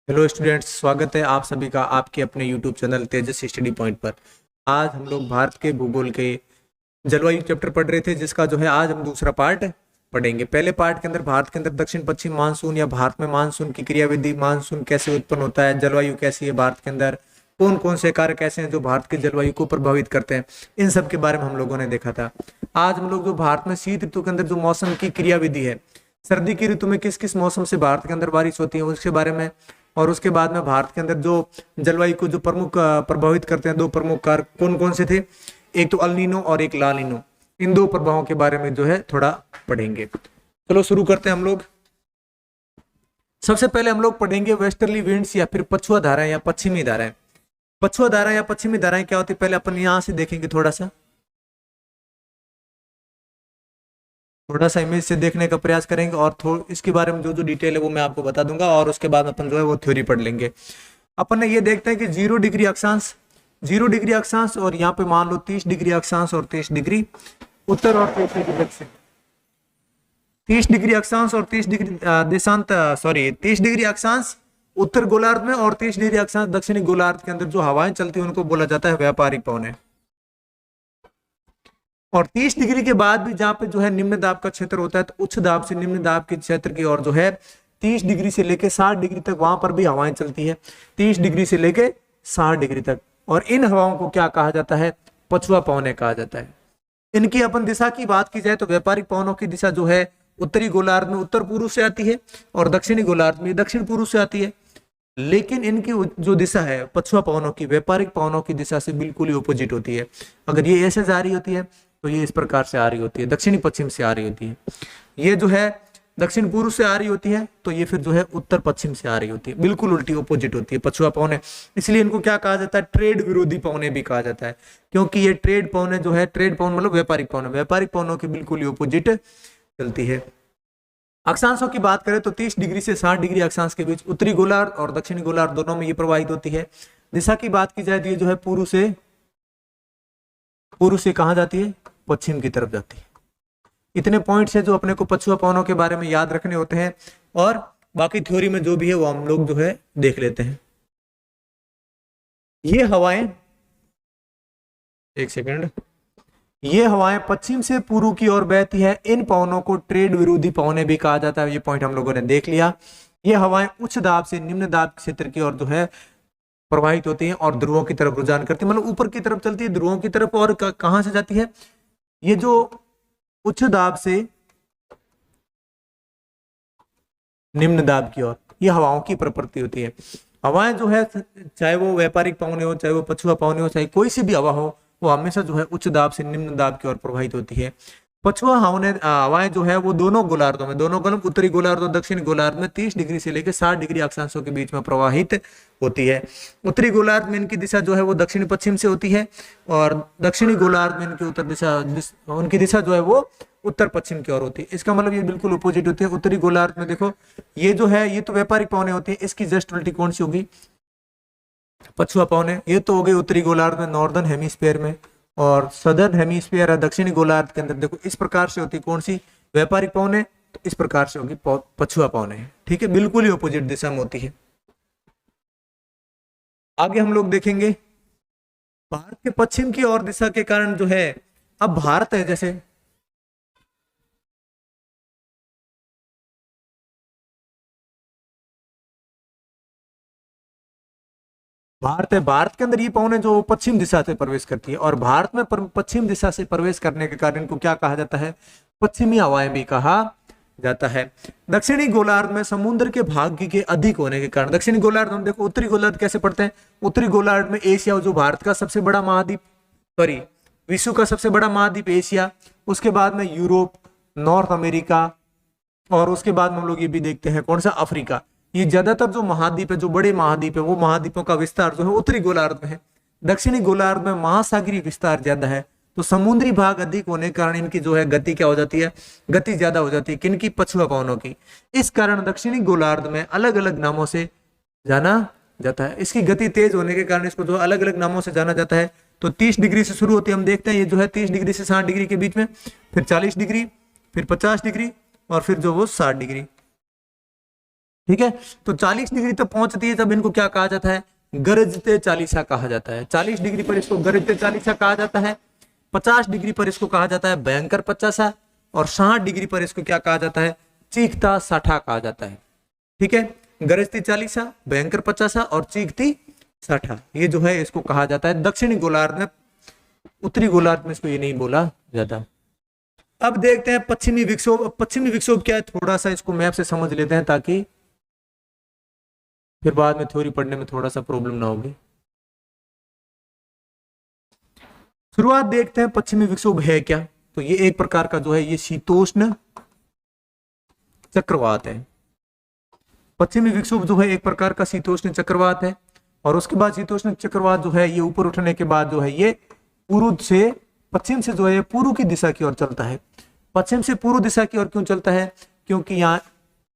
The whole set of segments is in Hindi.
हेलो स्टूडेंट्स, स्वागत है आप सभी का आपके अपने यूट्यूब चैनल तेजस स्टडी पॉइंट पर। आज हम लोग भारत के भूगोल के जलवायु चैप्टर पढ़ रहे थे, जिसका जो है आज हम दूसरा पार्ट पढ़ेंगे। पहले पार्ट के अंदर भारत के अंदर दक्षिण पश्चिम मानसून या भारत में मानसून की क्रियाविधि, मानसून कैसे उत्पन्न होता है, जलवायु कैसी है भारत के अंदर, कौन कौन से कारक ऐसे हैं जो भारत की जलवायु को प्रभावित करते हैं, इन सब के बारे में हम लोगों ने देखा था। आज हम लोग जो भारत में शीत ऋतु के अंदर जो मौसम की क्रियाविधि है, सर्दी की ऋतु में किस किस मौसम से भारत के अंदर बारिश होती है उसके बारे में, और उसके बाद में भारत के अंदर जो जलवायु को जो प्रमुख प्रभावित करते हैं, दो प्रमुख कारक कौन कौन से थे, एक तो अल नीनो और एक ला नीनो, इन दो प्रभावों के बारे में जो है थोड़ा पढ़ेंगे। चलो शुरू करते हैं हम लोग। सबसे पहले हम लोग पढ़ेंगे वेस्टर्ली विंड्स या फिर पछुआ धाराएं या पश्चिमी धाराएं। पछुआ धारा या पश्चिमी धाराएं क्या होती है, पहले अपन यहां से देखेंगे, थोड़ा सा इमेज से देखने का प्रयास करेंगे, और इसके बारे में जो जो डिटेल है वो मैं आपको बता दूंगा, और उसके बाद अपन जो है वो थ्योरी पढ़ लेंगे। अपन ने ये देखते हैं कि 0 डिग्री अक्षांश, 0 डिग्री अक्षांश, और यहाँ पे मान लो 30 डिग्री अक्षांश और 30 डिग्री उत्तर और 30 डिग्री दक्षिण। 30 डिग्री अक्षांश और 30 डिग्री देशांत, 30 डिग्री अक्षांश उत्तर गोलार्ध में और 30 डिग्री अक्षांश दक्षिणी गोलार्ध के अंदर जो हवाएं चलती है उनको बोला जाता है व्यापारिक पवनें। और 30 डिग्री के बाद भी जहां पे जो है निम्न दाब का क्षेत्र होता है, तो उच्च दाब से निम्न दाब के क्षेत्र की ओर जो है 30 डिग्री से लेके 60 डिग्री तक वहां पर भी हवाएं चलती है, 30 डिग्री से लेके 60 डिग्री तक। और इन हवाओं को क्या कहा जाता है, पछुआ पवनें कहा जाता है। इनकी अपन दिशा की बात की जाए तो व्यापारिक पवनों की दिशा जो है उत्तरी गोलार्ध में उत्तर पूर्व से आती है और दक्षिणी गोलार्ध में दक्षिण पूर्व से आती है। लेकिन इनकी जो दिशा है पछुआ पवनों की, व्यापारिक पवनों की दिशा से बिल्कुल ही ऑपोजिट होती है। अगर ये ऐसे जा रही होती है तो ये इस प्रकार से आ रही होती है, दक्षिणी पश्चिम से आ रही होती है। ये जो है दक्षिण पूर्व से आ रही होती है, तो ये फिर जो है उत्तर पश्चिम से आ रही होती है, बिल्कुल उल्टी ऑपोजिट होती है पछुआ पवनें। इसलिए इनको क्या कहा जाता है, ट्रेड विरोधी पवनें भी कहा जाता है, क्योंकि ये ट्रेड पवनें जो है, ट्रेड पवन मतलब व्यापारिक पवनें, व्यापारिक पवनों की बिल्कुल ही ऑपोजिट चलती है। अक्षांशों की बात करें तो 30 डिग्री से 60 डिग्री अक्षांश के बीच उत्तरी गोलार्ध और दक्षिणी गोलार्ध दोनों में ये प्रवाहित होती है। दिशा की बात की जाए तो ये जो है पूर्व से कहाँ जाती है, पश्चिम की तरफ जाती है। इतने पॉइंट्स है जो अपने को पछुआ पवनों के बारे में याद रखने होते हैं, और बाकी थ्योरी में जो भी है वो हम लोग जो है देख लेते हैं। ये हवाएं, एक सेकंड, ये हवाएं पश्चिम से पूर्व की ओर बहती है। इन पवनों को ट्रेड विरोधी पवनें भी कहा जाता है, ये पॉइंट हम लोगों ने देख लिया। ये हवाएं उच्च दाब से निम्न दाब क्षेत्र की ओर जो है प्रवाहित होती हैं और ध्रुवों की तरफ रुझान करती है, मतलब ऊपर की तरफ चलती है, ध्रुवों की तरफ। और कहां से जाती है, ये जो उच्च दाब से निम्न दाब की ओर, ये हवाओं की प्रवृत्ति होती है। हवाएं जो है, चाहे वो व्यापारिक पवनें हो, चाहे वो पछुआ पवनें हो, चाहे कोई सी भी हवा हो, वो हमेशा जो है उच्च दाब से निम्न दाब की ओर प्रवाहित होती है। पछुआ हवाएं जो है वो दोनों गोलार्धों में, दोनों गोलार्ध उत्तरी गोलार्ध और दक्षिणी गोलार्ध में 30 डिग्री से लेकर 60 डिग्री अक्षांशों के बीच में प्रवाहित होती है। उत्तरी गोलार्ध में इनकी दिशा जो है वो दक्षिण पश्चिम से होती है, और दक्षिणी गोलार्ध में इनकी उनकी दिशा जो है वो उत्तर पश्चिम की ओर होती है। इसका मतलब ये बिल्कुल अपोजिट होती है। उत्तरी गोलार्ध में देखो, ये जो है ये तो व्यापारिक पवनें होती है, इसकी जस्ट उल्टी कौन सी होगी, पछुआ पवनें। ये तो हो गई उत्तरी गोलार्ध में, नॉर्दर्न हेमिस्फीयर में, और सदर्न हेमिस्फीयर है दक्षिणी गोलार्ध के अंदर। देखो इस प्रकार से होती कौन सी, व्यापारिक पवनें, तो इस प्रकार से होगी पछुआ पवनें। ठीक है, बिल्कुल ही ऑपोजिट दिशा में होती है। आगे हम लोग देखेंगे भारत के पश्चिम की ओर दिशा के कारण जो है, अब भारत है, जैसे भारत है, भारत के अंदर ये पवनें जो पश्चिम दिशा से प्रवेश करती है, और भारत में पश्चिम दिशा से प्रवेश करने के कारण इनको क्या कहा जाता है, पश्चिमी हवाएं भी कहा जाता है। दक्षिणी गोलार्ध में समुद्र के भाग्य के अधिक होने के कारण, दक्षिणी गोलार्ध हम देखो, उत्तरी गोलार्ध कैसे पढ़ते हैं, उत्तरी गोलार्ध में एशिया जो भारत का सबसे बड़ा महाद्वीप, विश्व का सबसे बड़ा महाद्वीप एशिया, उसके बाद में यूरोप, नॉर्थ अमेरिका, और उसके बाद में हम लोग ये भी देखते हैं कौन सा, अफ्रीका। ये ज्यादातर जो महाद्वीप है, जो बड़े महाद्वीप है, वो महाद्वीपों का विस्तार जो है उत्तरी गोलार्ध में है। दक्षिणी गोलार्ध में महासागरीय विस्तार ज्यादा है, तो समुद्री भाग अधिक होने के कारण इनकी जो है गति क्या हो जाती है, गति ज्यादा हो जाती है, किनकी, पछुआ पवनों की। इस कारण दक्षिणी गोलार्ध में अलग अलग नामों से जाना जाता है। इसकी गति तेज होने के कारण इसको जो अलग अलग नामों से जाना जाता है। तो 30 डिग्री से शुरू होती है, हम देखते हैं ये जो है 30 डिग्री से 60 डिग्री के बीच में, फिर 40 डिग्री, फिर 50 डिग्री, और फिर जो वो 60 डिग्री। ठीक है। तो 40 डिग्री तक पहुंचती है तब इनको क्या कहा जाता है, गरजते चालीसा कहा जाता है। 40 डिग्री पर इसको गरजते चालीसा कहा जाता है, 50 डिग्री पर इसको कहा जाता है भयंकर पचासा, और 60 डिग्री पर इसको क्या कहा जाता है, चीखता साठा कहा जाता है। ठीक है, गरजती चालीसा, भयंकर पचासा और चीखती साठा, ये जो है इसको कहा जाता है दक्षिणी गोलार्ध में। उत्तरी गोलार्ध में इसको ये नहीं बोला जाता। अब देखते हैं पश्चिमी विक्षोभ। पश्चिमी विक्षोभ क्या है, थोड़ा सा इसको मैप से समझ लेते हैं ताकि फिर बाद में थ्योरी पढ़ने में थोड़ा सा प्रॉब्लम ना होगी। शुरुआत देखते हैं पश्चिमी विक्षोभ है क्या। तो ये एक प्रकार का जो है ये शीतोष्ण चक्रवात है। पश्चिमी विक्षोभ जो है एक प्रकार का शीतोष्ण चक्रवात है, और उसके बाद शीतोष्ण चक्रवात जो है ये ऊपर उठने के बाद जो है ये पूर्व से पश्चिम से जो है पूर्व की दिशा की ओर चलता है। पश्चिम से पूर्व दिशा की ओर क्यों चलता है, क्योंकि यहाँ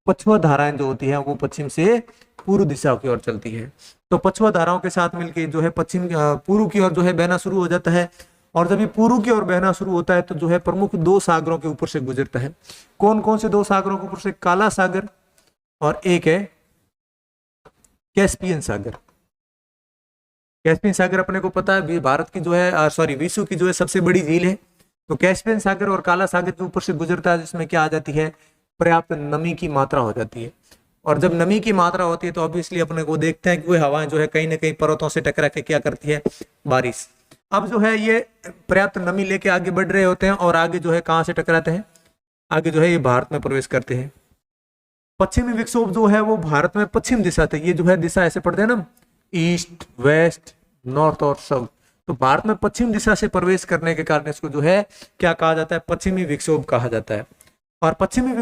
पछुआ धाराएं जो होती है वो पश्चिम से पूर्व दिशा की ओर चलती है। तो पछुआ धाराओं के साथ मिलकर जो है पश्चिम पूर्व की ओर जो है बहना शुरू हो जाता है, और जब ये पूर्व की ओर बहना शुरू होता है तो जो है प्रमुख दो सागरों के ऊपर से गुजरता है। कौन कौन से दो सागरों के ऊपर से, काला सागर और एक है कैस्पियन सागर। कैस्पियन सागर अपने को पता है भारत की जो है विश्व की जो है सबसे बड़ी झील है। तो कैस्पियन सागर और काला सागर के ऊपर से गुजरता है, जिसमें क्या आ जाती है, पर्याप्त नमी की मात्रा हो जाती है। और जब नमी की मात्रा होती है तो ऑब्वियसली अपने को देखते हैं कि वो हवाएं जो है कहीं ना कहीं पर्वतों से टकरा के क्या करती है, बारिश। अब जो है ये पर्याप्त नमी लेके आगे बढ़ रहे होते हैं, और आगे जो है कहाँ से टकराते हैं, आगे जो है ये भारत में प्रवेश करते हैं। पश्चिमी विक्षोभ जो है वो भारत में पश्चिम दिशा थे, ये जो है दिशा ऐसे पढ़ते हैं ना, ईस्ट वेस्ट नॉर्थ और साउथ। तो भारत में पश्चिम दिशा से प्रवेश करने के कारण इसको जो है क्या कहा जाता है, पश्चिमी विक्षोभ कहा जाता है। और पश्चिमी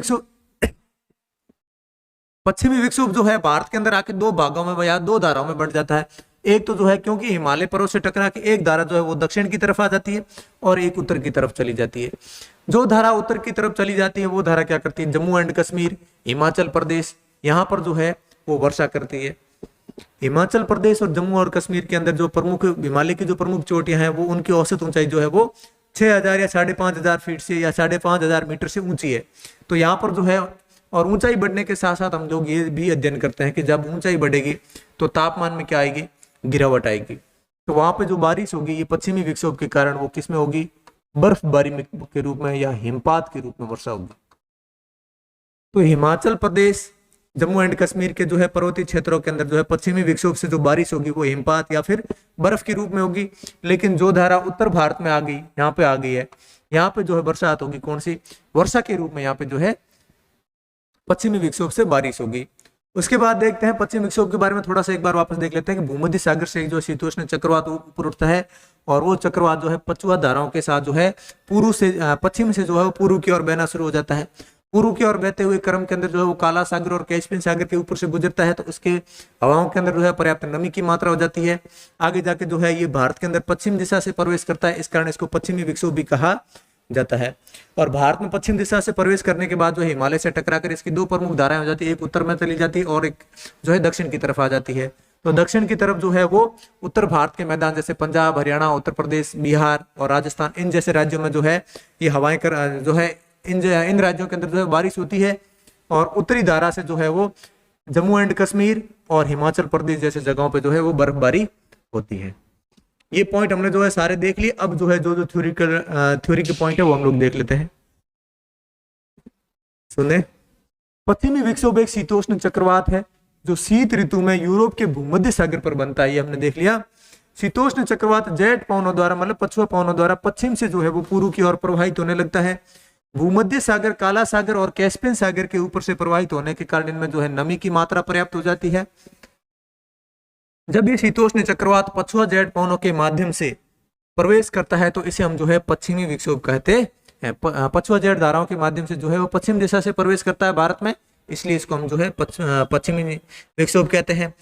विक्षोभ जो है भारत के अंदर आके दो भागों में या दो धाराओं में बढ़ जाता है। एक तो जो है क्योंकि हिमालय पर्वत से टकरा के एक धारा जो है वो दक्षिण की तरफ आ जाती है, और एक उत्तर की तरफ चली जाती है। जो धारा उत्तर की तरफ चली जाती है वो धारा क्या करती है, जम्मू एंड कश्मीर, हिमाचल प्रदेश, यहाँ पर जो है वो वर्षा करती है। हिमाचल प्रदेश और जम्मू और कश्मीर के अंदर जो प्रमुख हिमालय की जो प्रमुख चोटियां हैं वो उनकी औसत ऊंचाई जो है वो 6000 या 5500 फीट से या 5500 मीटर से ऊंची है। तो यहाँ पर जो है, और ऊंचाई बढ़ने के साथ साथ हम लोग ये भी अध्ययन करते हैं कि जब ऊंचाई बढ़ेगी तो तापमान में क्या आएगी, गिरावट आएगी। तो वहां पे जो बारिश होगी ये पश्चिमी विक्षोभ के कारण वो किस में होगी, बर्फबारी के रूप में या हिमपात के रूप में वर्षा होगी। तो हिमाचल प्रदेश जम्मू एंड कश्मीर के जो है पर्वतीय क्षेत्रों के अंदर जो है पश्चिमी विक्षोभ से जो बारिश होगी वो हिमपात या फिर बर्फ के रूप में होगी। लेकिन जो धारा उत्तर भारत में आ गई, यहाँ पे आ गई है, यहाँ पे जो है बरसात होगी, कौन सी, वर्षा के रूप में यहाँ पे जो है पश्चिमी विक्षोभ से बारिश होगी। उसके बाद देखते हैं पश्चिमी विक्षोभ के बारे में थोड़ा सा एक बार वापस देख लेते हैं कि भूमध्य सागर से जो शीतोष्ण चक्रवात ऊपर उठता है, और वो चक्रवात जो है पछुआ धाराओं के साथ जो है पूर्व से पश्चिम से जो है वो पूर्व की ओर बहना शुरू हो जाता है। पूर्व की ओर बहते हुए क्रम के अंदर जो है वो काला सागर और कैस्पियन सागर के ऊपर से गुजरता है, तो उसके हवाओं के अंदर जो है पर्याप्त नमी की मात्रा हो जाती है। आगे जाके जो है ये भारत के अंदर पश्चिम दिशा से प्रवेश करता है, इस कारण इसको पश्चिमी विक्षोभ भी कहा जाता है। और भारत में पश्चिम दिशा से प्रवेश करने के बाद जो है हिमालय से टकराकर इसकी दो प्रमुख धाराएं हो जाती है, एक उत्तर में चली जाती है और एक जो है दक्षिण की तरफ आ जाती है। तो दक्षिण की तरफ जो है वो उत्तर भारत के मैदान जैसे पंजाब, हरियाणा, उत्तर प्रदेश, बिहार और राजस्थान, इन जैसे राज्यों में जो है ये हवाएं जो है इन राज्यों के अंदर जो है बारिश होती है। और उत्तरी धारा से जो है वो जम्मू एंड कश्मीर और हिमाचल प्रदेश जैसे जगहों पे जो है वो बर्फबारी होती है। ये पॉइंट हमने जो है सारे देख लिए। अब जो है जो थ्योरी के पॉइंट है वो हम लोग देख लेते हैं। सुने, पश्चिमी विक्षोभ एक शीतोष्ण चक्रवात है जो शीत ऋतु में यूरोप के भूमध्य सागर पर बनता है, ये हमने देख लिया। शीतोष्ण चक्रवात जेट पवनों द्वारा मतलब पछुआ पवनों द्वारा पश्चिम से जो है वो पूर्व की ओर प्रवाहित होने लगता है। भूमध्य सागर, काला सागर और कैस्पियन सागर के ऊपर से प्रवाहित होने के कारण इनमें जो है नमी की मात्रा पर्याप्त हो जाती है। जब ये शीतोष्ण चक्रवात पछुआ जेट पवनों के माध्यम से प्रवेश करता है तो इसे हम जो है पश्चिमी विक्षोभ कहते हैं। पछुआ जेट धाराओं के माध्यम से जो है वो पश्चिम दिशा से प्रवेश करता है भारत में, इसलिए इसको हम जो है पश्चिमी विक्षोभ कहते हैं।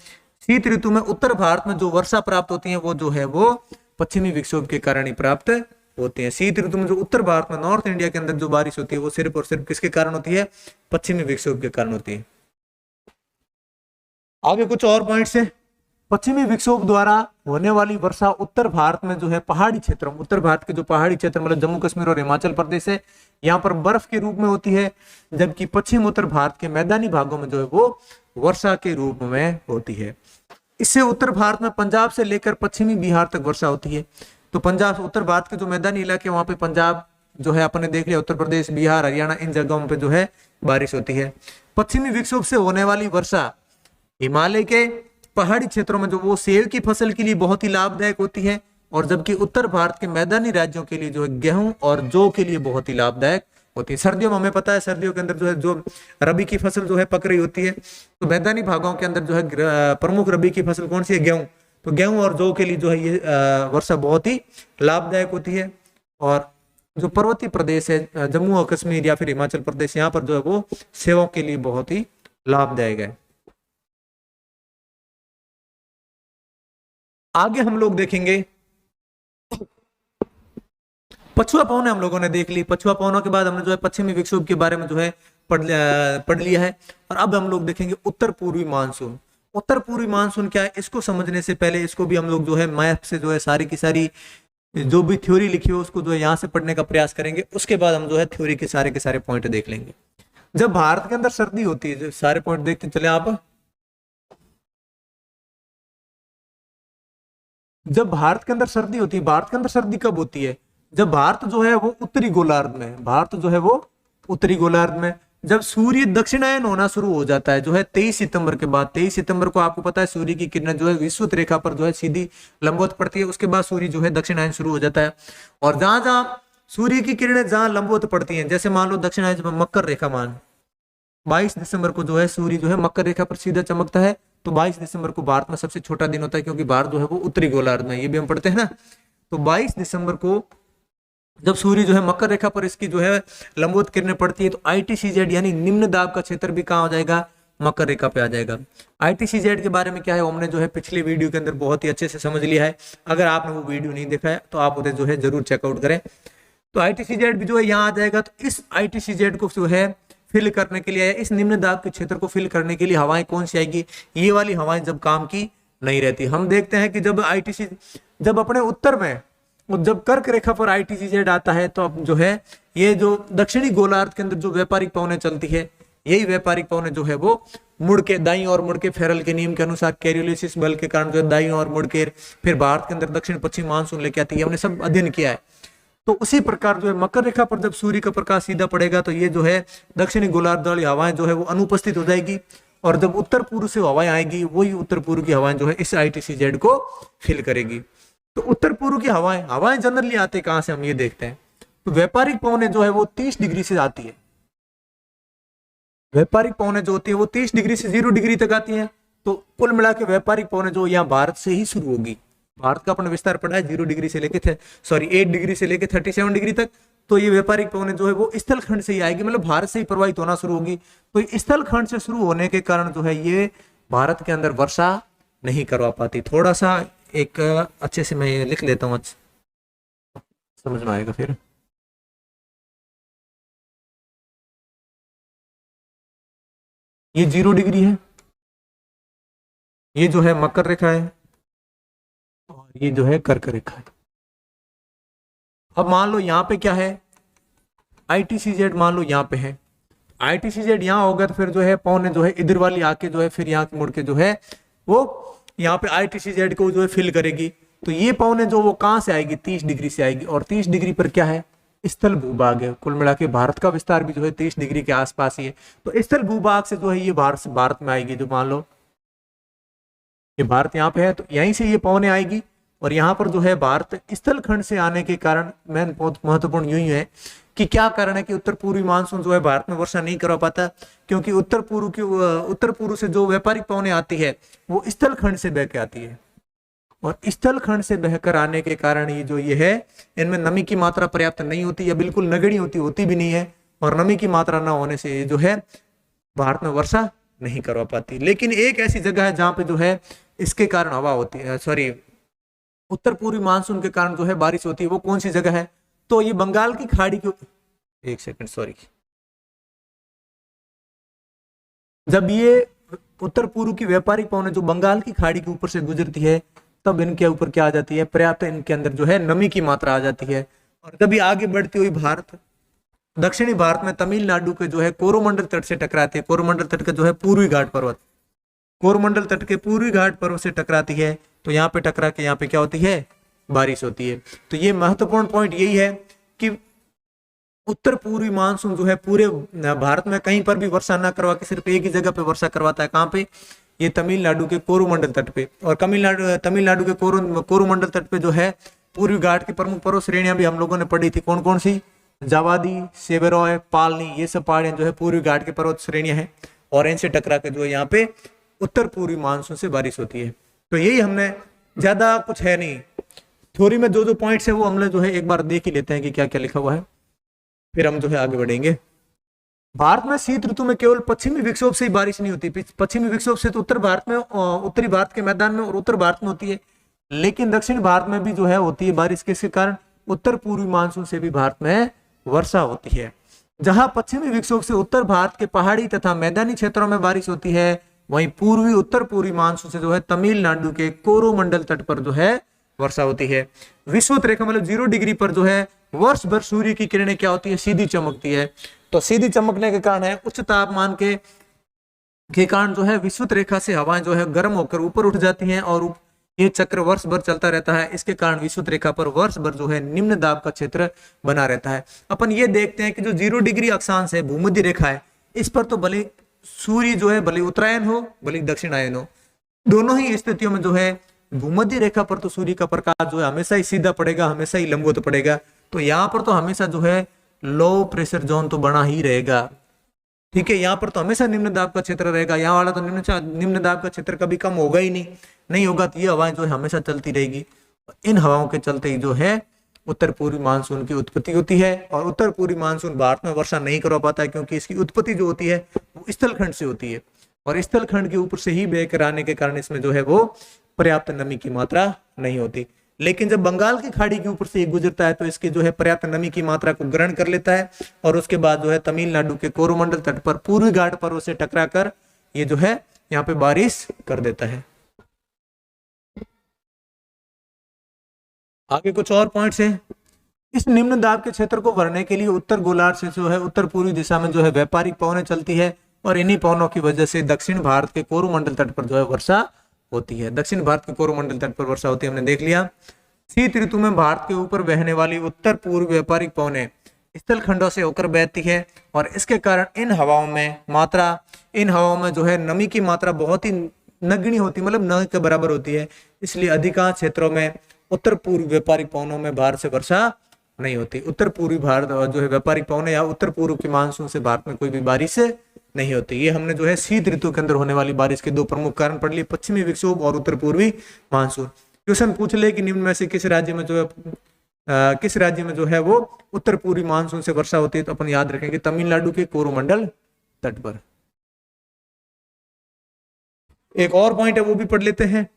शीत ऋतु में उत्तर भारत में जो वर्षा प्राप्त होती है वो जो है वो पश्चिमी विक्षोभ के कारण ही प्राप्त होते हैं। शीत ऋतु में जो उत्तर भारत में नॉर्थ इंडिया के अंदर जो बारिश होती है वो सिर्फ और सिर्फ किसके कारण होती है, पश्चिमी विक्षोभ के कारण होती है। आगे कुछ और पॉइंट्स है। पश्चिमी विक्षोभ द्वारा होने वाली वर्षा उत्तर भारत में जो है पहाड़ी क्षेत्रों, उत्तर भारत के जो पहाड़ी क्षेत्र मतलब जम्मू कश्मीर और हिमाचल प्रदेश है, यहाँ पर बर्फ के रूप में होती है, जबकि पश्चिम उत्तर भारत के मैदानी भागों में जो है वो वर्षा के रूप में होती है। इससे उत्तर भारत में पंजाब से लेकर पश्चिमी बिहार तक वर्षा होती है। तो पंजाब उत्तर भारत के जो मैदानी इलाके वहां पे पंजाब जो है अपने देख लिया, उत्तर प्रदेश, बिहार, हरियाणा, इन जगहों पे जो है बारिश होती है। पश्चिमी विक्षोभ से होने वाली वर्षा हिमालय के पहाड़ी क्षेत्रों में जो वो सेब की फसल के लिए बहुत ही लाभदायक होती है, और जबकि उत्तर भारत के मैदानी राज्यों के लिए जो है गेहूं और जौ के लिए बहुत ही लाभदायक होती है। सर्दियों में हमें पता है, सर्दियों के अंदर जो है जो रबी की फसल जो है पक रही होती है, तो मैदानी भागों के अंदर जो है प्रमुख रबी की फसल कौन सी है? गेहूं। तो गेहूं और जौ के लिए जो है ये वर्षा बहुत ही लाभदायक होती है। और जो पर्वतीय प्रदेश है, जम्मू और कश्मीर या फिर हिमाचल प्रदेश, यहाँ पर जो है वो सेवों के लिए बहुत ही लाभदायक है। आगे हम लोग देखेंगे पछुआ पवन, हम लोगों ने देख ली। पछुआ पवनों के बाद हमने जो है पश्चिमी विक्षोभ के बारे में जो है पढ़ लिया है। और अब हम लोग देखेंगे उत्तर पूर्वी मानसून। उत्तर पूर्वी मानसून क्या है, इसको समझने से पहले इसको भी हम लोग जो है मैप से जो है सारी की सारी जो भी थ्योरी लिखी हो उसको जो है यहाँ से पढ़ने का प्रयास करेंगे। उसके बाद हम जो है थ्योरी के सारे पॉइंट देख लेंगे। जब भारत के अंदर सर्दी होती है, जो सारे पॉइंट देखते चले आप, जब भारत के अंदर सर्दी होती है, भारत के अंदर सर्दी कब होती है? जब भारत जो है वो उत्तरी गोलार्ध में, भारत जो है वो उत्तरी गोलार्ध में, जब सूर्य दक्षिणायन होना शुरू हो जाता है जो है 23 सितंबर के बाद। 23 सितंबर को आपको पता है सूर्य की किरणें जो है विषुवत रेखा पर जो है सीधी लंबवत पड़ती है, उसके बाद सूर्य जो है दक्षिणायन शुरू हो जाता है। और जहां जहां सूर्य की किरणें जहां लंबवत पड़ती हैं, जैसे मान लो दक्षिणायन में मकर रेखा, मान 22 दिसंबर को जो है सूर्य जो है मकर रेखा पर सीधा चमकता है। तो 22 दिसंबर को भारत में सबसे छोटा दिन होता है, क्योंकि भारत जो है वो उत्तरी गोलार्ध में, ये भी हम पढ़ते हैं ना। तो 22 दिसंबर को जब सूर्य जो है मकर रेखा पर इसकी जो है लंबवत किरणें पड़ती है, तो ITCZ यानी निम्न दाब का क्षेत्र भी कहाँ हो जाएगा? मकर रेखा पे आ जाएगा। ITCZ के बारे में क्या है, हमने जो है पिछले वीडियो के अंदर बहुत ही अच्छे से समझ लिया है। अगर आपने वो वीडियो नहीं देखा है तो आप उसे जो है जरूर चेकआउट करें। तो ITCZ भी जो है यहाँ आ जाएगा। तो इस ITCZ को जो है फिल करने के लिए, इस निम्न दाब के क्षेत्र को फिल करने के लिए हवाएं कौन सी आएगी? ये वाली हवाएं जब काम की नहीं रहती। हम देखते हैं कि जब अपने उत्तर में जब कर्क रेखा पर ITCZ आता है, तो अब जो है ये जो दक्षिणी गोलार्ध के अंदर जो व्यापारिक पवनें चलती है, यही व्यापारिक पवनें जो है वो मुड़ के दाईं और मुड़ के फेरल के नियम के अनुसार कैरियोलिसिस बल के कारण जो है दाईं और मुड़ के फिर भारत के अंदर दक्षिण पश्चिम मानसून लेके आती है। हमने सब अध्ययन किया है। तो उसी प्रकार जो है मकर रेखा पर जब सूर्य का प्रकाश सीधा पड़ेगा, तो ये जो है दक्षिणी गोलार्ध वाली हवाएं जो है वो अनुपस्थित हो जाएगी। और जब उत्तर पूर्व से हवाएं आएगी, वही उत्तर पूर्व की हवाएं जो है इस ITCZ को फिल करेगी। तो उत्तर पूर्व की हवाएं जनरली आते कहां से, हम ये देखते हैं। तो व्यापारिक पवनें जो है वो 30 डिग्री से आती है। व्यापारिक पवनें जो होती है वो 30 डिग्री से 0 डिग्री तक आती हैं। तो कुल मिला के व्यापारिक पवनें जो यहाँ भारत से ही शुरू होगी। भारत का अपना विस्तार पड़ा है 0 डिग्री से लेके 8 डिग्री से लेके 37 डिग्री तक। तो ये व्यापारिक पवनें जो है वो स्थल खंड से ही आएगी, मतलब भारत से ही प्रवाहित होना शुरू होगी। तो स्थल खंड से शुरू होने के कारण जो है ये भारत के अंदर वर्षा नहीं करवा पाती। थोड़ा सा एक अच्छे से मैं ये लिख लेता हूँ, समझ में आएगा फिर। ये 0 डिग्री है, ये जो है मकर रेखा है, और ये जो है कर्क रेखा है। अब मान लो यहाँ पे क्या है, ITCZ मान लो यहाँ पे है। ITCZ यहाँ होगा तो फिर जो है पवनें जो है इधर वाली आके जो है फिर यहाँ मुड़ के जो है वो यहाँ पे ITCZ को जो है फिल करेगी। तो ये पवनें जो वो कहाँ से आएगी? 30 डिग्री से आएगी। और 30 डिग्री पर क्या है? स्थल भूभाग है। कुल मिला के भारत का विस्तार भी जो है 30 डिग्री के आसपास ही है। तो स्थल भूभाग से जो है ये भारत में आएगी। जो मान लो ये भारत यहाँ पे है, तो यहीं से ये पवनें आएगी। और यहाँ पर जो है भारत स्थल खंड से आने के कारण मेन बहुत महत्वपूर्ण यूं ही है कि क्या कारण है कि उत्तर पूर्वी मानसून जो है भारत में वर्षा नहीं करवा पाता, क्योंकि उत्तर पूर्व से जो व्यापारिक पवनें आती है वो स्थल खंड से बह के आती है। और स्थल खंड से बहकर आने के कारण ये है इनमें नमी की मात्रा पर्याप्त नहीं होती या बिल्कुल नगण्य होती भी नहीं है। और नमी की मात्रा न होने से जो है भारत में वर्षा नहीं करवा पाती। लेकिन एक ऐसी जगह है जहां पे जो है इसके कारण हवा होती है, उत्तर पूर्वी मानसून के कारण जो है बारिश होती है। वो कौन सी जगह है? तो ये बंगाल की खाड़ी के, एक सेकंड जब ये उत्तर पूर्व की व्यापारिक पवनें जो बंगाल की खाड़ी के ऊपर से गुजरती है, तब इनके ऊपर क्या आ जाती है? पर्याप्त इनके अंदर जो है नमी की मात्रा आ जाती है। और जब ये आगे बढ़ती हुई भारत दक्षिणी भारत में तमिलनाडु के जो है कोरोमंडल तट से टकराती है। कोरोमंडल तट का जो है पूर्वी घाट पर्वत, कोरोमंडल तट के पूर्वी घाट पर्वत से टकराती है, तो यहाँ पे टकरा के यहाँ पे क्या होती है, बारिश होती है। तो ये महत्वपूर्ण पॉइंट यही है कि उत्तर पूर्वी मानसून जो है पूरे भारत में कहीं पर भी वर्षा न करवा के सिर्फ एक ही जगह पे वर्षा करवाता है। कहाँ पे, ये तमिलनाडु के कोरोमंडल तट पे। और तमिलनाडु के कोरोमंडल तट पे जो है पूर्वी घाट की प्रमुख पर्वत श्रेणियां भी हम लोगों ने पढ़ी थी। कौन कौन सी, जावादी, सेवेरॉय, पालनी, ये सब पहाड़ियां जो है पूर्वी घाट की पर्वत श्रेणियां हैं, और इनसे टकरा के जो है यहाँ पे उत्तर पूर्वी मानसून से बारिश होती है। तो यही हमने, ज्यादा कुछ है नहीं, थ्योरी में जो जो पॉइंट्स है वो हमने जो है एक बार देख ही लेते हैं कि क्या क्या लिखा हुआ है, फिर हम जो है आगे बढ़ेंगे। भारत में शीत ऋतु में केवल पश्चिमी विक्षोभ से ही बारिश नहीं होती। पश्चिमी विक्षोभ से तो उत्तर भारत में, उत्तरी भारत के मैदान में और उत्तर भारत में होती है, लेकिन दक्षिण भारत में भी जो है होती है बारिश। किसके कारण, उत्तर पूर्वी मानसून से भी भारत में वर्षा होती है। जहां पश्चिमी विक्षोभ से उत्तर भारत के पहाड़ी तथा मैदानी क्षेत्रों में बारिश होती है, वहीं पूर्वी उत्तर पूर्वी मानसून से जो है तमिलनाडु के कोरोमंडल तट पर जो है वर्षा होती है। विषुवत रेखा मतलब 0 डिग्री पर जो है वर्ष भर सूर्य की किरणें क्या होती है, सीधी चमकती है। तो सीधी चमकने के कारण है, उच्च तापमान के कारण जो है विषुवत रेखा से हवाएं जो है गर्म होकर ऊपर उठ जाती हैं, और ये चक्र वर्ष भर चलता रहता है। इसके कारण विषुवत रेखा पर वर्ष भर जो है निम्न दाब का क्षेत्र बना रहता है। अपन ये देखते हैं कि जो 0 डिग्री अक्षांश है, भूमध्य रेखा है, इस पर तो भले सूर्य जो है भले उत्तरायण हो भले दक्षिणायन हो, दोनों ही स्थितियों में जो है भूमध्य रेखा पर तो सूर्य का प्रकाश जो है हमेशा ही सीधा पड़ेगा, हमेशा ही लंबवत पड़ेगा। तो यहाँ पर तो हमेशा जो है लो प्रेशर जोन तो बना ही रहेगा, ठीक है। यहाँ पर तो हमेशा निम्न दाब का क्षेत्र रहेगा, यहाँ वाला तो निम्न दाब का क्षेत्र कभी कम होगा ही नहीं होगा। तो ये हवाएं जो है हमेशा चलती रहेगी। इन हवाओं के चलते ही जो है उत्तर पूर्वी मानसून की उत्पत्ति होती है। और उत्तर पूर्वी मानसून भारत में वर्षा नहीं करवा पाता है, क्योंकि इसकी उत्पत्ति जो होती है वो स्थलखंड से होती है, और स्थलखंड के ऊपर से ही बहकर आने के कारण इसमें जो है वो पर्याप्त नमी की मात्रा नहीं होती। लेकिन जब बंगाल की खाड़ी के ऊपर से ये गुजरता है तो इसके जो है पर्याप्त नमी की मात्रा को ग्रहण कर लेता है, और उसके बाद जो है तमिलनाडु के कोरोमंडल तट पर पूर्वी घाट पर्वत से टकरा कर ये जो है यहाँ पे बारिश कर देता है। आगे कुछ और पॉइंट्स हैं। इस निम्न दाब के क्षेत्र को भरने के लिए उत्तर गोलार्ध से जो है उत्तर पूर्वी दिशा में जो है व्यापारिक पवनें चलती है, और इन्हीं पवनों की वजह से दक्षिण भारत के कोरोमंडल तट पर जो है वर्षा होती है। दक्षिण भारत के कोरोमंडल तट पर वर्षा होती है, हमने देख लिया। शीत ऋतु में भारत के ऊपर बहने वाली उत्तर पूर्व व्यापारिक पवनें स्थल खंडों से होकर बहती है, और इसके कारण इन हवाओं में जो है नमी की मात्रा बहुत ही नगण्य होती है, मतलब न के बराबर होती है। इसलिए अधिकांश क्षेत्रों में उत्तर पूर्व व्यापारिक पवनों में भारत से वर्षा नहीं होती। उत्तर पूर्वी भारत जो है व्यापारिक पवनें या उत्तर पूर्व के मानसून से भारत में कोई भी बारिश नहीं होती। ये हमने जो है शीत ऋतु के अंदर होने वाली बारिश के 2 प्रमुख कारण पढ़ लिए, पश्चिमी विक्षोभ और उत्तर पूर्वी मानसून। क्वेश्चन पूछ ले कि निम्न में से किस राज्य में जो है वो उत्तर पूर्वी मानसून से वर्षा होती है, तो अपन याद रखेंगे तमिलनाडु के कोरोमंडल तट पर। एक और पॉइंट है वो भी पढ़ लेते हैं।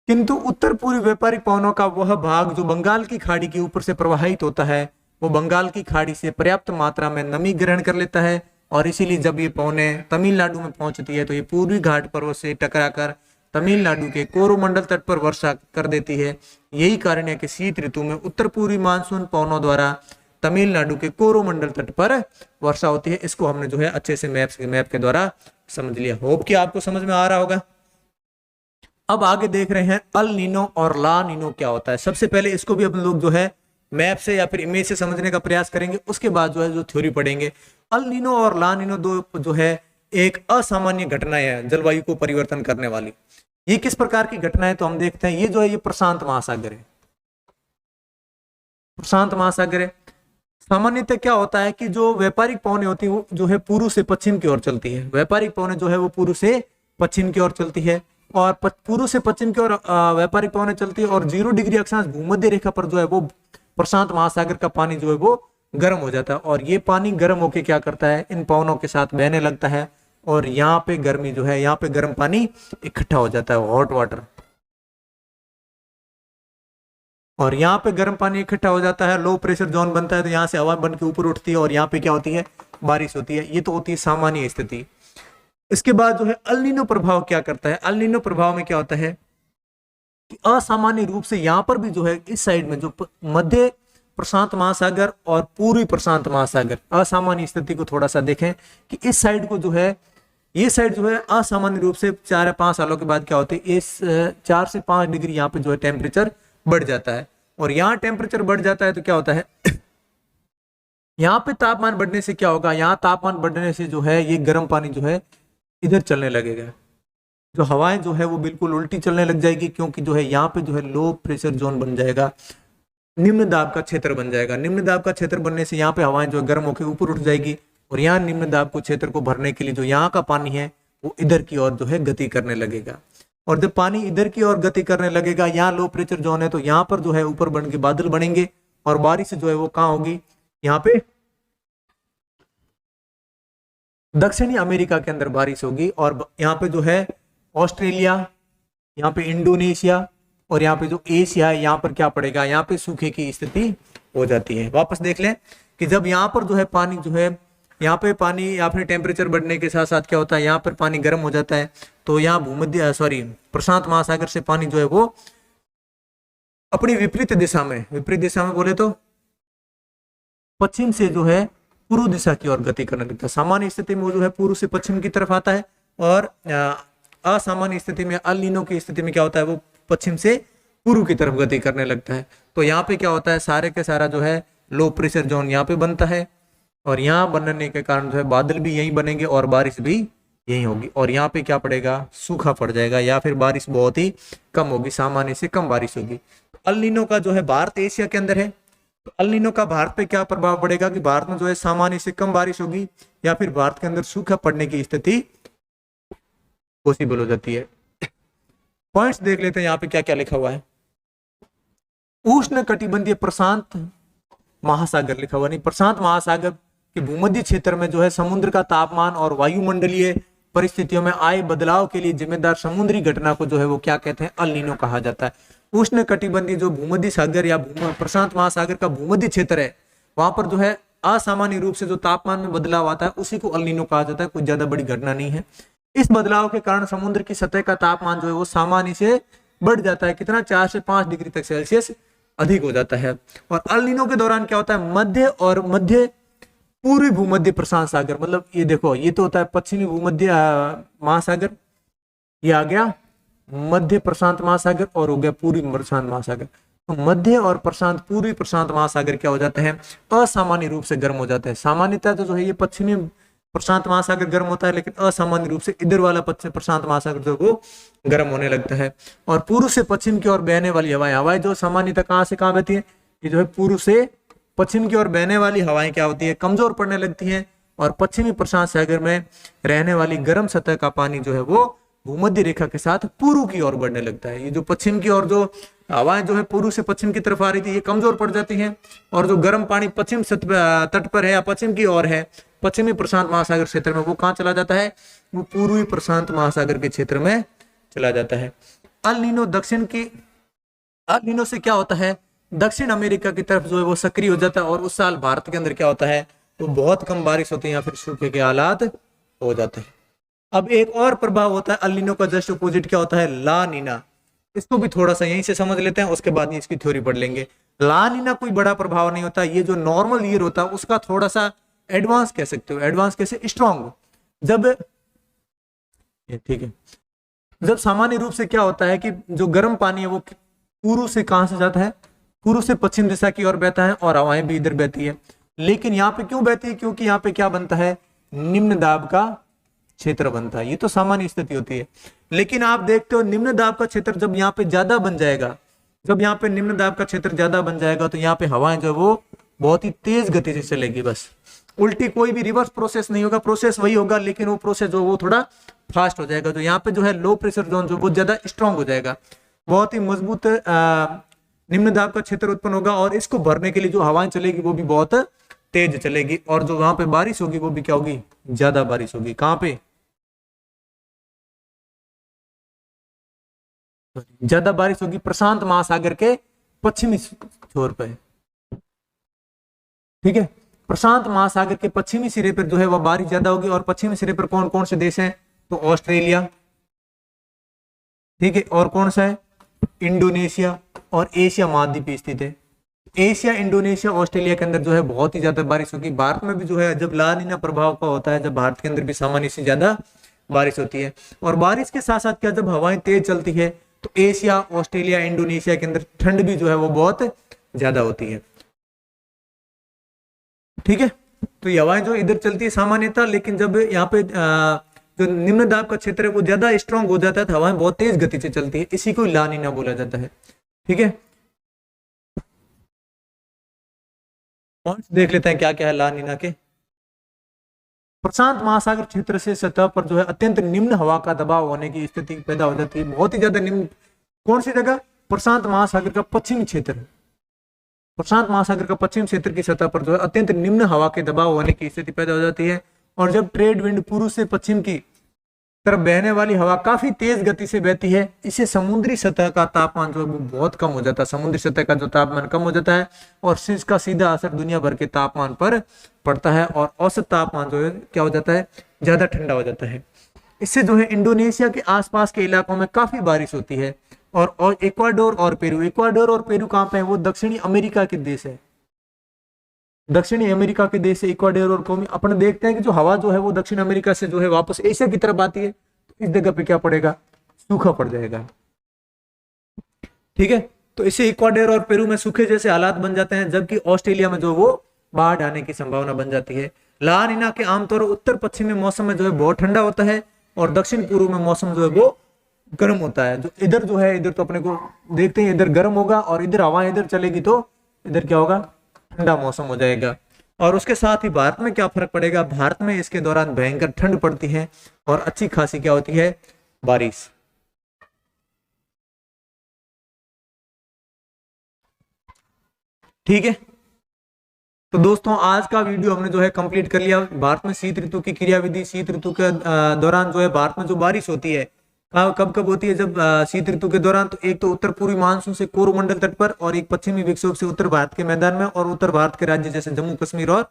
किंतु उत्तर पूर्वी व्यापारिक पवनों का वह भाग जो बंगाल की खाड़ी के ऊपर से प्रवाहित होता है, वो बंगाल की खाड़ी से पर्याप्त मात्रा में नमी ग्रहण कर लेता है, और इसीलिए जब ये पवनें तमिलनाडु में पहुंचती है तो ये पूर्वी घाट पर्वत से टकराकर तमिलनाडु के कोरोमंडल तट पर वर्षा कर देती है। यही कारण है कि शीत ऋतु में उत्तर पूर्वी मानसून पवनों द्वारा तमिलनाडु के कोरोमंडल तट पर वर्षा होती है। इसको हमने जो है अच्छे से मैप के द्वारा समझ लिया। होप कि आपको समझ में आ रहा होगा। अब आगे देख रहे हैं अल नीनो और ला नीनो क्या होता है। सबसे पहले इसको भी अपन लोग जो है मैप से या फिर इमेज से समझने का प्रयास करेंगे, उसके बाद जो है जो थ्योरी पढ़ेंगे। अल नीनो और ला नीनो दो जो है एक असामान्य घटनाएं है जलवायु को परिवर्तन करने वाली। ये किस प्रकार की घटनाएं, तो हम देखते हैं। ये जो है ये प्रशांत महासागर है, प्रशांत महासागर है। सामान्यतः क्या होता है कि जो व्यापारिक पवनें होती है वो जो है पूर्व से पश्चिम की ओर चलती है। व्यापारिक पवनें जो है वो पूर्व से पश्चिम की ओर चलती है, और पूर्व से पश्चिम की ओर व्यापारिक पवनें चलती है, और 0 डिग्री अक्षांश भूमध्य रेखा पर जो है वो प्रशांत महासागर का पानी जो है वो गर्म हो जाता है, और ये पानी गर्म होके क्या करता है, इन पवनों के साथ बहने लगता है, और यहाँ पे गर्मी जो है, यहाँ पे गर्म पानी इकट्ठा हो जाता है, हॉट वाटर, और यहाँ पे गर्म पानी इकट्ठा हो जाता है, लो प्रेशर जोन बनता है, तो यहाँ से हवा बन के ऊपर उठती है, और यहाँ पे क्या होती है, बारिश होती है। ये तो होती है सामान्य स्थिति। इसके बाद जो है अल नीनो प्रभाव क्या करता है। अल नीनो प्रभाव में क्या होता है कि असामान्य रूप से यहाँ पर भी जो है इस साइड में जो मध्य प्रशांत महासागर और पूर्वी प्रशांत महासागर, असामान्य स्थिति को थोड़ा सा देखें कि इस साइड को जो है ये साइड जो है असामान्य रूप से 4 या 5 सालों के बाद क्या होती है, इस 4 से 5 डिग्री यहाँ पे जो है टेम्परेचर बढ़ जाता है। और यहाँ टेम्परेचर बढ़ जाता है तो क्या होता है यहाँ पे तापमान बढ़ने से क्या होगा, यहाँ तापमान बढ़ने से जो है ये गर्म पानी जो है इधर चलने लगेगा, जो हवाएं जो है वो बिल्कुल उल्टी चलने लग जाएगी, क्योंकि जो है यहाँ पे जो है लो प्रेशर जोन बन जाएगा, निम्न दाब का क्षेत्र बन जाएगा। निम्न दाब का क्षेत्र बनने से यहाँ पे हवाएं जो है गर्म होकर ऊपर उठ जाएगी, और यहाँ निम्न दाब को क्षेत्र को भरने के लिए जो यहाँ का पानी है वो इधर की ओर जो है गति करने लगेगा। और जब पानी इधर की ओर गति करने लगेगा, यहाँ लो प्रेशर जोन है तो यहाँ पर जो है ऊपर बन के बादल बनेंगे, और बारिश जो है वो कहाँ होगी, यहाँ पे दक्षिणी अमेरिका के अंदर बारिश होगी। और यहाँ पे जो है ऑस्ट्रेलिया, यहाँ पे इंडोनेशिया और यहाँ पे जो एशिया है, यहाँ पर क्या पड़ेगा, यहाँ पे सूखे की स्थिति हो जाती है। वापस देख लें कि जब यहाँ पर जो है पानी जो है, यहाँ पे पानी अपने टेम्परेचर बढ़ने के साथ साथ क्या होता है, यहाँ पर पानी गर्म हो जाता है, तो यहाँ प्रशांत महासागर से पानी जो है वो अपनी विपरीत दिशा में बोले तो पश्चिम से जो है पूर्व दिशा की ओर गति करने लगता है। सामान्य स्थिति में वो जो है पूर्व से पश्चिम की तरफ आता है, और असामान्य स्थिति में अल नीनो की स्थिति में क्या होता है, वो पश्चिम से पूर्व की तरफ गति करने लगता है। तो यहाँ पे क्या होता है, सारे के सारा जो है लो प्रेशर जोन यहाँ पे बनता है, और यहाँ बनने के कारण जो है बादल भी यहीं बनेंगे और बारिश भी यहीं होगी, और यहाँ पे क्या पड़ेगा, सूखा पड़ जाएगा, या फिर बारिश बहुत ही कम होगी, सामान्य से कम बारिश होगी। अल नीनो का जो है भारत एशिया के अंदर है, तो अल नीनो का भारत पे क्या प्रभाव पड़ेगा कि भारत में जो है सामान्य से कम बारिश होगी, या फिर भारत के अंदर सूखा पड़ने की स्थिति पॉसिबल हो जाती है। पॉइंट्स देख लेते हैं यहाँ पे क्या क्या लिखा हुआ है। उष्ण कटिबंधीय प्रशांत महासागर लिखा हुआ नहीं, प्रशांत महासागर के भूमध्य क्षेत्र में जो है समुद्र का तापमान और वायुमंडलीय परिस्थितियों में आए बदलाव के लिए जिम्मेदार समुद्री घटना को जो है वो क्या कहते हैं, अल नीनो कहा जाता है। उष्ण कटिबंधीय जो भूमध्य सागर या प्रशांत महासागर का भूमध्य क्षेत्र है, वहां पर जो है असामान्य रूप से जो तापमान में बदलाव आता है उसी को अल नीनो कहा जाता है। कोई ज्यादा बड़ी घटना नहीं है। इस बदलाव के कारण समुद्र की सतह का तापमान जो है वो सामान्य से बढ़ जाता है, कितना, 4 से 5 डिग्री तक सेल्सियस अधिक हो जाता है। और अल नीनो के दौरान क्या होता है, मध्य और मध्य पूर्वी भूमध्य प्रशांत सागर, मतलब ये देखो ये तो होता है पश्चिमी भूमध्य महासागर, ये आ गया मध्य प्रशांत महासागर, और हो गया पूर्वी प्रशांत महासागर। तो मध्य और प्रशांत पूर्वी प्रशांत महासागर क्या हो जाते हैं, असामान्य रूप से गर्म हो जाते हैं। सामान्यतः तो जो है ये पश्चिमी प्रशांत महासागर गर्म होता है, लेकिन असामान्य रूप से इधर वाला पश्चिम प्रशांत महासागर जो वो गर्म होने लगता है। और पूर्व से पश्चिम की ओर बहने वाली हवाएं जो सामान्यतः कहां से कहां बहती है, ये जो है पूर्व से पश्चिम की ओर बहने वाली हवाएं क्या होती है, कमजोर पड़ने लगती हैं, और पश्चिमी प्रशांत सागर में रहने वाली गर्म सतह का पानी जो है वो भूमध्य रेखा के साथ पूर्व की ओर बढ़ने लगता है। ये जो पश्चिम की ओर जो हवाएं जो है पूर्व से पश्चिम की तरफ आ रही थी, ये कमजोर पड़ जाती हैं, और जो गर्म पानी पश्चिम तट पर है या पश्चिम की ओर है, पश्चिमी प्रशांत महासागर क्षेत्र में, वो कहाँ चला जाता है, वो पूर्वी प्रशांत महासागर के क्षेत्र में चला जाता है। अल नीनो अल नीनो से क्या होता है, दक्षिण अमेरिका की तरफ जो है वो सक्रिय हो जाता है, और उस साल भारत के अंदर क्या होता है, वो बहुत कम बारिश होती है या फिर सूखे के हालात हो जाते हैं। अब एक और प्रभाव होता है अल नीनो का, जस्ट अपोजिट क्या होता है, ला नीना। इसको भी थोड़ा सा यहीं से समझ लेते हैं, उसके बाद इसकी थ्योरी पढ़ लेंगे। ला नीना कोई बड़ा प्रभाव नहीं होता, ये जो नॉर्मल ईयर होता है उसका थोड़ा सा एडवांस कह सकते हो, एडवांस कैसे, स्ट्रॉन्ग। जब ठीक है, जब सामान्य रूप से क्या होता है कि जो गर्म पानी है वो पूर्व से कहां से जाता है, पूर्व से पश्चिम दिशा की ओर बहता है, और हवाएं भी इधर बहती है। लेकिन यहाँ पे क्यों बहती है, क्योंकि यहाँ पे क्या बनता है, निम्न दाब का क्षेत्र बनता है। ये तो सामान्य स्थिति होती है, लेकिन आप देखते हो निम्न दाब का क्षेत्र जब यहाँ पे ज्यादा बन जाएगा, जब यहाँ पे निम्न दाब का क्षेत्र ज्यादा बन जाएगा, तो यहाँ पे हवाएं जो वो बहुत ही तेज गति से चलेगी, बस उल्टी कोई भी रिवर्स प्रोसेस नहीं होगा, प्रोसेस वही होगा, लेकिन वो प्रोसेस जो वो थोड़ा फास्ट हो जाएगा। तो यहाँ पे जो है लो प्रेशर जोन जो बहुत ज्यादा स्ट्रांग हो जाएगा, बहुत ही मजबूत निम्न दाब का क्षेत्र उत्पन्न होगा, और इसको भरने के लिए जो हवाएं चलेगी वो भी बहुत तेज चलेगी, और जो वहां पे बारिश होगी वो भी क्या होगी, ज्यादा बारिश होगी। कहां पे ज्यादा बारिश होगी, प्रशांत महासागर के पश्चिमी छोर पे, ठीक है। प्रशांत महासागर के पश्चिमी सिरे पर जो है वह बारिश ज्यादा होगी, और पश्चिमी सिरे पर कौन कौन से देश हैं, तो ऑस्ट्रेलिया, ठीक है, और कौन सा है, इंडोनेशिया, और एशिया महाद्वीप स्थित है। एशिया, इंडोनेशिया, ऑस्ट्रेलिया के अंदर जो है बहुत ही ज्यादा बारिश होगी। भारत में भी जो है जब ला नीना प्रभाव का होता है, जब भारत के अंदर भी सामान्य से ज्यादा बारिश होती है। और बारिश के साथ साथ क्या, जब हवाएं तेज चलती है तो एशिया, ऑस्ट्रेलिया, इंडोनेशिया के अंदर ठंड भी जो है वो बहुत ज्यादा होती है। ठीक है, तो ये हवाएं जो इधर चलती है सामान्यतः, लेकिन जब यहाँ पे जो निम्न दाब का क्षेत्र है वो ज्यादा स्ट्रांग हो जाता है तो हवाएं बहुत तेज गति से चलती है, इसी को ला नीना बोला जाता है। ठीक है, पॉइंट्स देख लेते हैं क्या क्या है ला नीना के। प्रशांत महासागर क्षेत्र से सतह पर जो है अत्यंत निम्न हवा का दबाव होने की स्थिति पैदा हो जाती है, बहुत ही ज्यादा निम्न। कौन सी जगह? प्रशांत महासागर का पश्चिमी क्षेत्र। प्रशांत महासागर का पश्चिम क्षेत्र की सतह पर जो है अत्यंत निम्न हवा के दबाव होने की स्थिति पैदा हो जाती है। और जब ट्रेड विंड पूर्व से पश्चिम की तरफ बहने वाली हवा काफी तेज गति से बहती है, इससे समुद्री सतह का तापमान जो है वो बहुत कम हो जाता है, समुद्री सतह का जो तापमान कम हो जाता है और इसका सीधा असर दुनिया भर के तापमान पर पड़ता है और औसत तापमान जो है क्या हो जाता है, ज्यादा ठंडा हो जाता है। इससे जो है इंडोनेशिया के आसपास के इलाकों में काफी बारिश होती है। और इक्वाडोर और पेरू, इक्वाडोर और पेरू कहाँ पे है? वो दक्षिणी अमेरिका के देश है, दक्षिणी अमेरिका के देश से इक्वाडोर और कोमी। अपन देखते हैं कि जो हवा जो है वो दक्षिण अमेरिका से जो है वापस एशिया की तरफ आती है, तो इस जगह पे क्या पड़ेगा? सूखा पड़ जाएगा। ठीक है, तो इससे इक्वाडोर और पेरू में सूखे जैसे हालात बन जाते हैं, जबकि ऑस्ट्रेलिया में जो वो बाढ़ आने की संभावना बन जाती है। ला नीना के आमतौर उत्तर पश्चिमी मौसम में जो है बहुत ठंडा होता है और दक्षिण पूर्व में मौसम जो है वो गर्म होता है। जो इधर जो है, इधर तो अपने को देखते हैं इधर गर्म होगा और इधर हवा इधर चलेगी तो इधर क्या होगा? ठंडा मौसम हो जाएगा। और उसके साथ ही भारत में क्या फर्क पड़ेगा? भारत में इसके दौरान भयंकर ठंड पड़ती है और अच्छी खासी क्या होती है? बारिश। ठीक है, तो दोस्तों आज का वीडियो हमने जो है कंप्लीट कर लिया। भारत में शीत ऋतु की क्रियाविधि, शीत ऋतु के दौरान जो है भारत में जो बारिश होती है कब कब होती है? जब शीत ऋतु के दौरान तो एक तो उत्तर पूर्वी मानसून से कोरोमंडल तट पर और एक पश्चिमी विक्षोभ से उत्तर भारत के मैदान में और उत्तर भारत के राज्य जैसे जम्मू कश्मीर और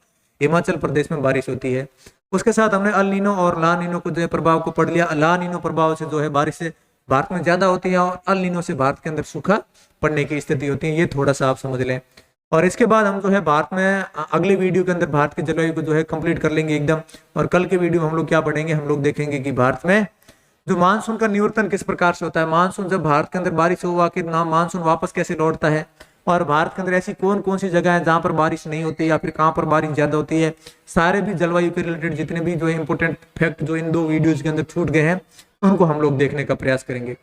हिमाचल प्रदेश में बारिश होती है। उसके साथ हमने अल नीनो और ला नीनो को जो है प्रभाव को पढ़ लिया। ला नीनो प्रभाव से जो है बारिश से भारत में ज्यादा होती है और अल नीनो से भारत के अंदर सूखा पड़ने की स्थिति होती है, ये थोड़ा सा आप समझ लें। और इसके बाद हम जो है भारत में अगले वीडियो के अंदर भारत के जलवायु को जो है कंप्लीट कर लेंगे एकदम। और कल के वीडियो में हम लोग क्या पढ़ेंगे? हम लोग देखेंगे कि भारत में जो मानसून का निवर्तन किस प्रकार से होता है, मानसून जब भारत के अंदर बारिश हुआ कि ना मानसून वापस कैसे लौटता है, और भारत के अंदर ऐसी कौन कौन सी जगह है जहां पर बारिश नहीं होती या फिर कहां पर बारिश ज्यादा होती है। सारे भी जलवायु के रिलेटेड जितने भी जो है इंपोर्टेंट फैक्ट जो इन 2 वीडियोज के अंदर छूट गए हैं उनको हम लोग देखने का प्रयास करेंगे।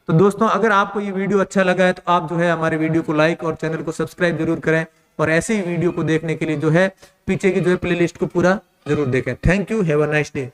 तो दोस्तों अगर आपको ये वीडियो अच्छा लगा है तो आप जो है हमारे वीडियो को लाइक और चैनल को सब्सक्राइब जरूर करें और ऐसे ही वीडियो को देखने के लिए जो है पीछे की जो है प्लेलिस्ट को पूरा जरूर देखें। Thank you, have a nice day.